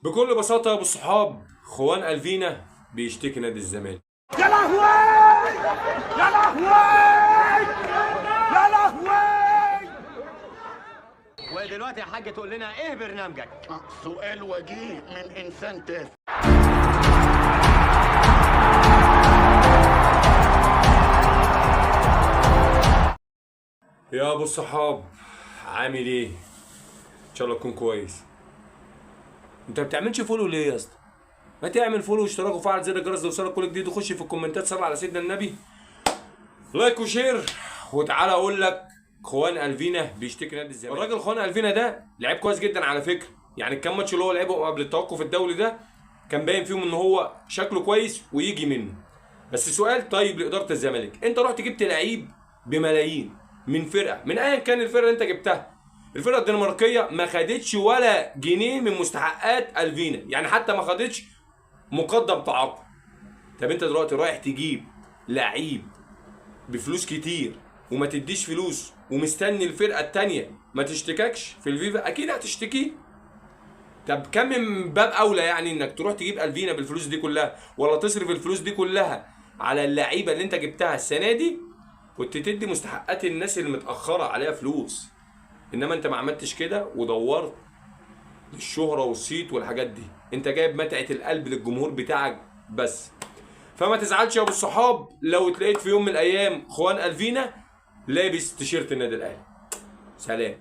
بكل بساطة يا ابو الصحاب، خوان الفينا بيشتكي نادي الزمالك. يا لهوي يا لهوي يا لهوي. ودلوقتي يا حاج تقول لنا ايه برنامجك؟ سؤال وجيه من انسان تافه. يا ابو الصحاب، عامل ايه؟ ان شاء الله تكون كويس. انت ما بتعملش فولو ليه يا اسطى؟ ما تعمل فولو واشتراك وفعل زر الجرس ليوصلك كل جديد، وخش في الكومنتات صل على سيدنا النبي، لايك وشير. وتعالى اقول لك، خوان الفينا بيشتكي نادي الزمالك. الراجل خوان الفينا ده لعيب كويس جدا على فكره، يعني الكام ماتش اللي هو لعبه قبل التوقف الدولي ده كان باين فيهم ان هو شكله كويس ويجي منه. بس سؤال طيب لاداره الزمالك، انت رحت جبت لعيب بملايين من فرقه، من ايا كان الفرقه اللي انت جبتها، الفرقه الدنماركيه ما خدتش ولا جنيه من مستحقات الفينا، يعني حتى ما خدتش مقدم تعاقد. طب انت دلوقتي رايح تجيب لعيب بفلوس كتير وما تديش فلوس، ومستني الفرقه التانيه ما تشتككش في الفيفا؟ اكيد هتشتكي. طب كم من باب اولى يعني انك تروح تجيب الفينا بالفلوس دي كلها، ولا تصرف الفلوس دي كلها على اللعيبه اللي انت جبتها السنه دي، كنت تدي مستحقات الناس اللي متاخره عليها فلوس. انما انت ما عملتش كده، ودورت للشهره والصيت والحاجات دي. انت جايب متعه القلب للجمهور بتاعك بس. فما تزعلش يا ابو الصحاب لو اتلاقيت في يوم من الايام خوان الفينا لابس تيشيرت النادي الاهلي. سلام.